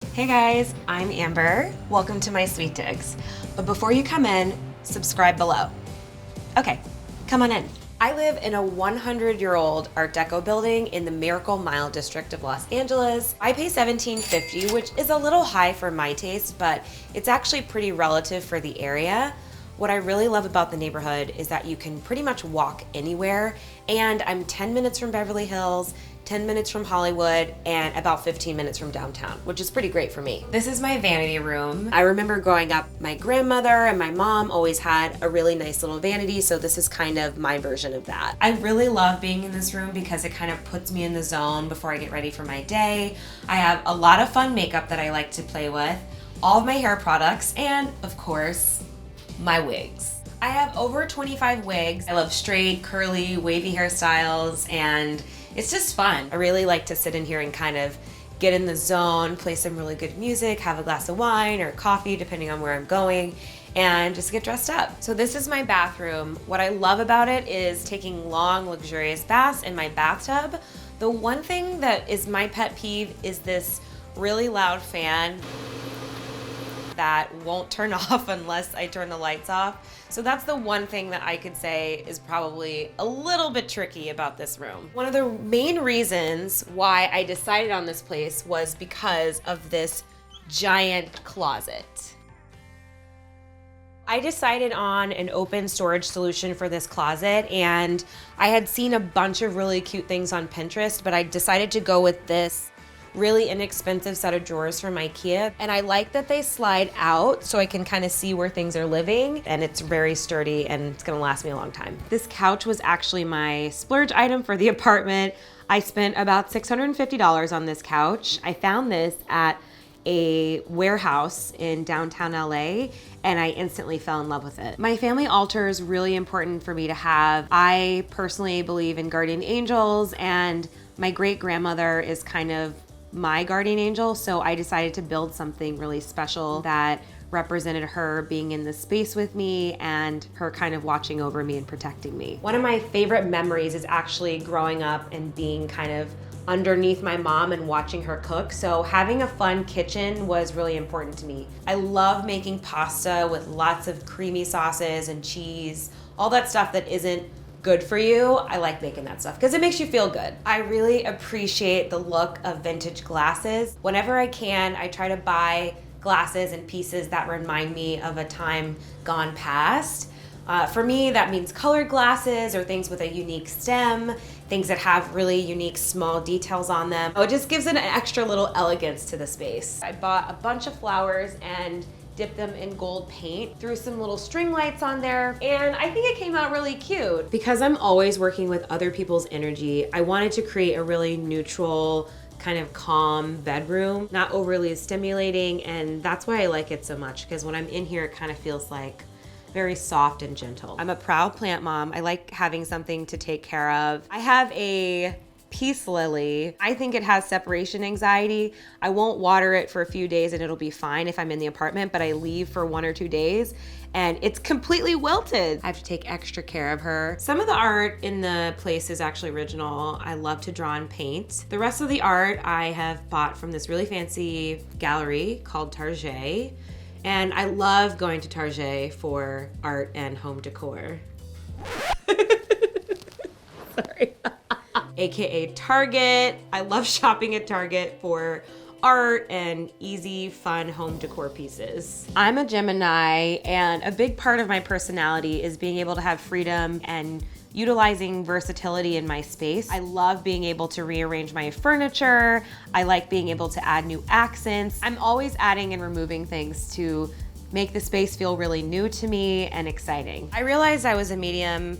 Hey guys, I'm Amber. Welcome to my Sweet Digs. But before you come in, subscribe below. Okay, come on in. I live in a 100-year-old Art Deco building in the Miracle Mile district of Los Angeles. I pay $17.50, which is a little high for my taste, but it's actually pretty relative for the area. What I really love about the neighborhood is that you can pretty much walk anywhere, and I'm 10 minutes from Beverly Hills, 10 minutes from Hollywood, and about 15 minutes from downtown, which is pretty great for me. This is my vanity room. I remember growing up, my grandmother and my mom always had a really nice little vanity, so this is kind of my version of that. I really love being in this room because it kind of puts me in the zone before I get ready for my day. I have a lot of fun makeup that I like to play with, all of my hair products, and of course, my wigs. I have over 25 wigs. I love straight, curly, wavy hairstyles, and it's just fun. I really like to sit in here and kind of get in the zone, play some really good music, have a glass of wine or coffee, depending on where I'm going, and just get dressed up. So this is my bathroom. What I love about it is taking long, luxurious baths in my bathtub. The one thing that is my pet peeve is this really loud fan that won't turn off unless I turn the lights off. So that's the one thing that I could say is probably a little bit tricky about this room. One of the main reasons why I decided on this place was because of this giant closet. I decided on an open storage solution for this closet, and I had seen a bunch of really cute things on Pinterest, but I decided to go with this really inexpensive set of drawers from IKEA. And I like that they slide out so I can kind of see where things are living, and it's very sturdy and it's gonna last me a long time. This couch was actually my splurge item for the apartment. I spent about $650 on this couch. I found this at a warehouse in downtown LA, and I instantly fell in love with it. My family altar is really important for me to have. I personally believe in guardian angels, and my great grandmother is kind of my guardian angel, so I decided to build something really special that represented her being in this space with me and her kind of watching over me and protecting me. One of my favorite memories is actually growing up and being kind of underneath my mom and watching her cook, so having a fun kitchen was really important to me. I love making pasta with lots of creamy sauces and cheese, all that stuff that isn't good for you. I like making that stuff because it makes you feel good. I really appreciate the look of vintage glasses. Whenever I can, I try to buy glasses and pieces that remind me of a time gone past. For me, that means colored glasses or things with a unique stem, things that have really unique small details on them. It just gives it an extra little elegance to the space. I bought a bunch of flowers and dipped them in gold paint, threw some little string lights on there, and I think it came out really cute. Because I'm always working with other people's energy, I wanted to create a really neutral, kind of calm bedroom, not overly stimulating, and that's why I like it so much, because when I'm in here, it kind of feels like very soft and gentle. I'm a proud plant mom. I like having something to take care of. I have a peace lily. I think it has separation anxiety. I won't water it for a few days and it'll be fine if I'm in the apartment, but I leave for 1 or 2 days and it's completely wilted. I have to take extra care of her. Some of the art in the place is actually original. I love to draw and paint. The rest of the art I have bought from this really fancy gallery called Target, and I love going to Target for art and home decor. Sorry. AKA Target. I love shopping at Target for art and easy, fun home decor pieces. I'm a Gemini, and a big part of my personality is being able to have freedom and utilizing versatility in my space. I love being able to rearrange my furniture. I like being able to add new accents. I'm always adding and removing things to make the space feel really new to me and exciting. I realized I was a medium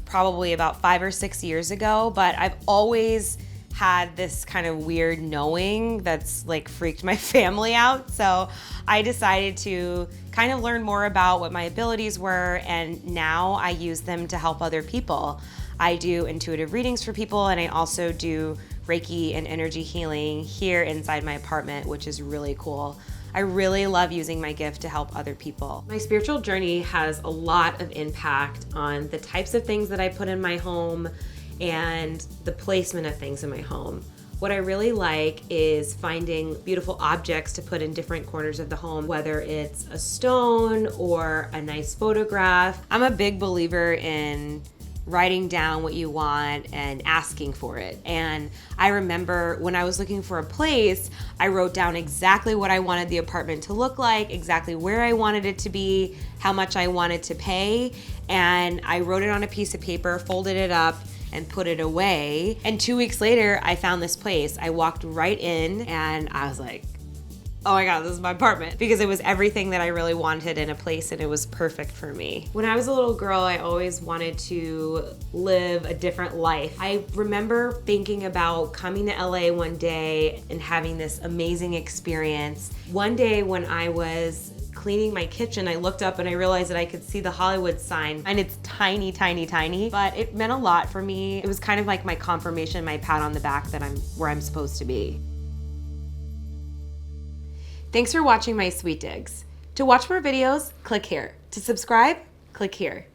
probably about 5 or 6 years ago, but I've always had this kind of weird knowing that's like freaked my family out. So I decided to kind of learn more about what my abilities were, and now I use them to help other people. I do intuitive readings for people, and I also do Reiki and energy healing here inside my apartment, which is really cool. I really love using my gift to help other people. My spiritual journey has a lot of impact on the types of things that I put in my home and the placement of things in my home. What I really like is finding beautiful objects to put in different corners of the home, whether it's a stone or a nice photograph. I'm a big believer in writing down what you want and asking for it. And I remember when I was looking for a place, I wrote down exactly what I wanted the apartment to look like, exactly where I wanted it to be, how much I wanted to pay, and I wrote it on a piece of paper, folded it up, and put it away. And 2 weeks later, I found this place. I walked right in and I was like, oh my God, this is my apartment, because it was everything that I really wanted in a place and it was perfect for me. When I was a little girl, I always wanted to live a different life. I remember thinking about coming to LA one day and having this amazing experience. One day when I was cleaning my kitchen, I looked up and I realized that I could see the Hollywood sign, and it's tiny, tiny, tiny, but it meant a lot for me. It was kind of like my confirmation, my pat on the back that I'm where I'm supposed to be. Thanks for watching my sweet digs. To watch more videos, click here. To subscribe, click here.